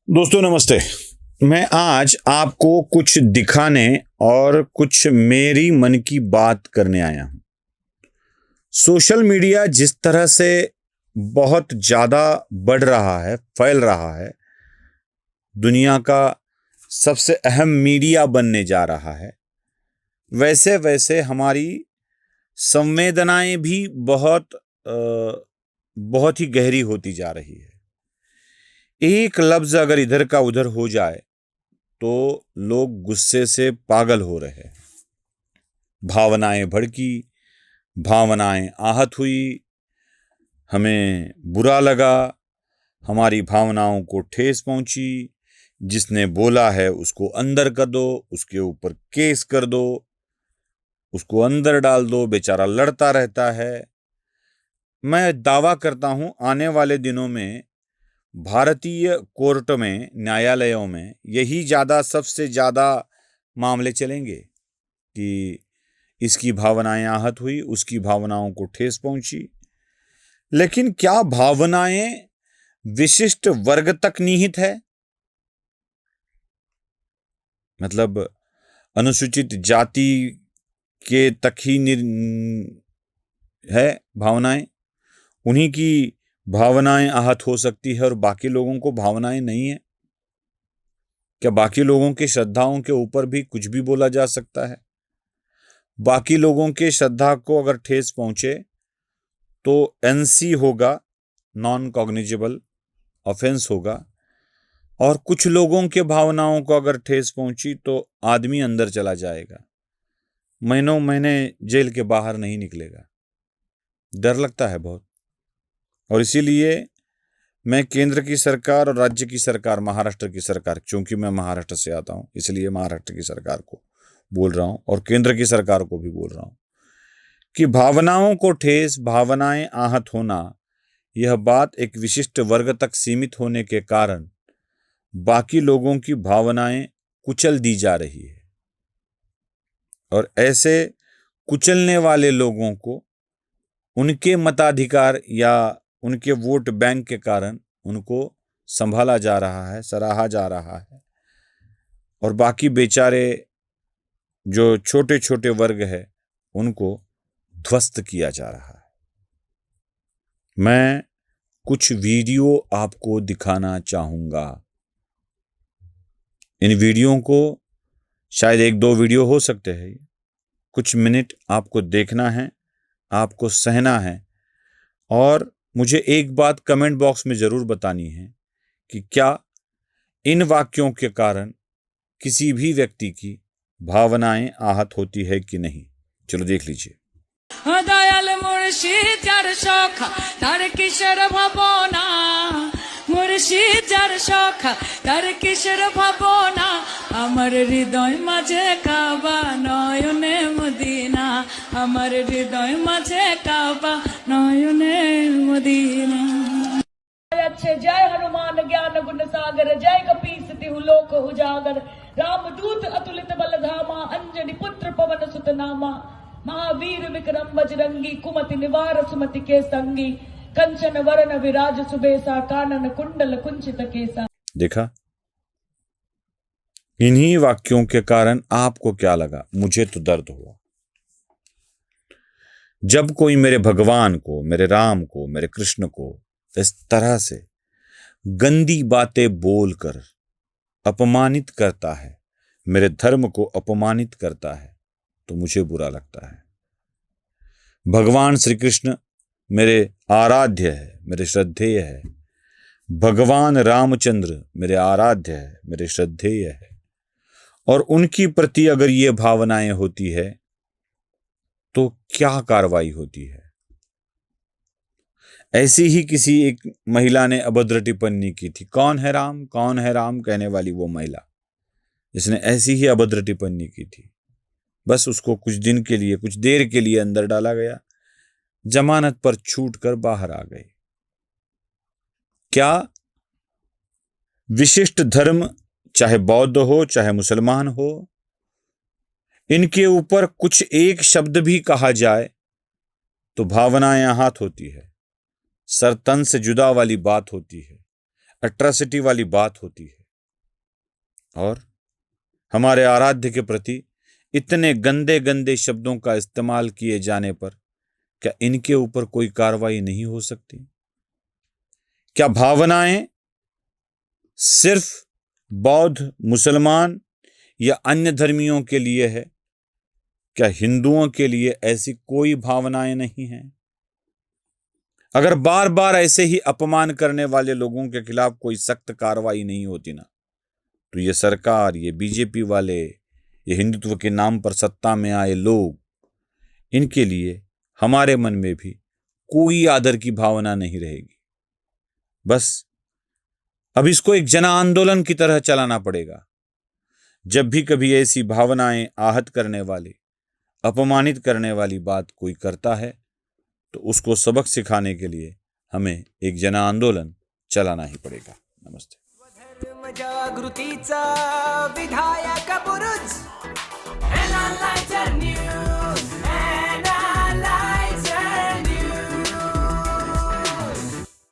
दोस्तों नमस्ते। मैं आज आपको कुछ दिखाने और कुछ मेरी मन की बात करने आया हूं। सोशल मीडिया जिस तरह से बहुत ज़्यादा बढ़ रहा है, फैल रहा है, दुनिया का सबसे अहम मीडिया बनने जा रहा है, वैसे वैसे हमारी संवेदनाएं भी बहुत ही गहरी होती जा रही है। एक लफ्ज़ अगर इधर का उधर हो जाए तो लोग गुस्से से पागल हो रहे हैं। भावनाएं भड़की, भावनाएं आहत हुई, हमें बुरा लगा, हमारी भावनाओं को ठेस पहुंची। जिसने बोला है उसको अंदर कर दो, उसके ऊपर केस कर दो, उसको अंदर डाल दो, बेचारा लड़ता रहता है। मैं दावा करता हूं आने वाले दिनों में भारतीय कोर्ट में, न्यायालयों में यही सबसे ज़्यादा मामले चलेंगे कि इसकी भावनाएं आहत हुई, उसकी भावनाओं को ठेस पहुंची। लेकिन क्या भावनाएं विशिष्ट वर्ग तक निहित है? मतलब अनुसूचित जाति के तक ही है भावनाएं? उन्हीं की भावनाएं आहत हो सकती है और बाकी लोगों को भावनाएं नहीं है? क्या बाकी लोगों की श्रद्धाओं के ऊपर भी कुछ भी बोला जा सकता है? बाकी लोगों के श्रद्धा को अगर ठेस पहुंचे तो एनसी होगा, नॉन कॉग्निजेबल ऑफेंस होगा, और कुछ लोगों के भावनाओं को अगर ठेस पहुंची तो आदमी अंदर चला जाएगा, महीनों महीने जेल के बाहर नहीं निकलेगा। डर लगता है बहुत। और इसीलिए मैं केंद्र की सरकार और राज्य की सरकार, महाराष्ट्र की सरकार, क्योंकि मैं महाराष्ट्र से आता हूं इसलिए महाराष्ट्र की सरकार को बोल रहा हूं और केंद्र की सरकार को भी बोल रहा हूं कि भावनाओं को ठेस, भावनाएं आहत होना, यह बात एक विशिष्ट वर्ग तक सीमित होने के कारण बाकी लोगों की भावनाएं कुचल दी जा रही है। और ऐसे कुचलने वाले लोगों को उनके मताधिकार या उनके वोट बैंक के कारण उनको संभाला जा रहा है, सराहा जा रहा है, और बाकी बेचारे जो छोटे छोटे वर्ग है उनको ध्वस्त किया जा रहा है। मैं कुछ वीडियो आपको दिखाना चाहूंगा। इन वीडियो को शायद 1-2 वीडियो हो सकते हैं, कुछ मिनट आपको देखना है, आपको सहना है, और मुझे एक बात कमेंट बॉक्स में ज़रूर बतानी है कि क्या इन वाक्यों के कारण किसी भी व्यक्ति की भावनाएं आहत होती है कि नहीं। चलो देख लीजिए। দয়াল মুর্শিদ যার সখা তার কিশোর ভাবনা, মুর্শিদ যার সখা তার কিশোর ভাবনা, আমার হৃদয় মাঝে কাবা নয়নে মদিনা, আমার হৃদয় মাঝে কাবা নয়নে মদিনা। अच्छे जय हनुमान ज्ञान गुण सागर, जय कपीस तिहु लोक उजागर, रामदूत अतुलित बल धामा, अंजनी पुत्र पवन सुत नामा, महावीर विक्रम बजरंगी, कुमति निवार सुमति के संगी, कंचन वरण विराज सुबेसा, कानन कुंडल कुंचित केसा। देखा, इन्हीं वाक्यों के कारण आपको क्या लगा? मुझे तो दर्द हुआ। जब कोई मेरे भगवान को, मेरे राम को, मेरे कृष्ण को इस तरह से गंदी बातें बोलकर अपमानित करता है, मेरे धर्म को अपमानित करता है, तो मुझे बुरा लगता है। भगवान श्री कृष्ण मेरे आराध्य है, मेरे श्रद्धेय है। भगवान रामचंद्र मेरे आराध्य है, मेरे श्रद्धेय है। और उनकी प्रति अगर ये भावनाएं होती है तो क्या कार्रवाई होती है? ऐसी ही किसी एक महिला ने अभद्र टिप्पणी की थी। कौन है राम, कौन है राम कहने वाली वो महिला, जिसने ऐसी ही अभद्र टिप्पणी की थी। बस उसको कुछ दिन के लिए, कुछ देर के लिए अंदर डाला गया, जमानत पर छूट कर बाहर आ गई। क्या विशिष्ट धर्म, चाहे बौद्ध हो चाहे मुसलमान हो, इनके ऊपर कुछ एक शब्द भी कहा जाए तो भावनाएं आहत होती है, सर तन से जुदा वाली बात होती है। अट्रॉसिटी वाली बात होती है, और हमारे आराध्य के प्रति इतने गंदे गंदे शब्दों का इस्तेमाल किए जाने पर क्या इनके ऊपर कोई कार्रवाई नहीं हो सकती? क्या भावनाएं सिर्फ बौद्ध, मुसलमान या अन्य धर्मियों के लिए है? क्या हिंदुओं के लिए ऐसी कोई भावनाएं नहीं हैं? अगर बार बार ऐसे ही अपमान करने वाले लोगों के खिलाफ कोई सख्त कार्रवाई नहीं होती ना, तो ये सरकार, ये बीजेपी वाले, ये हिंदुत्व के नाम पर सत्ता में आए लोग, इनके लिए हमारे मन में भी कोई आदर की भावना नहीं रहेगी। बस अब इसको एक जन आंदोलन की तरह चलाना पड़ेगा। जब भी कभी ऐसी भावनाएं आहत करने वाली, अपमानित करने वाली बात कोई करता है, तो उसको सबक सिखाने के लिए हमें एक जन आंदोलन चलाना ही पड़ेगा। नमस्ते। धर्म जागृतीचा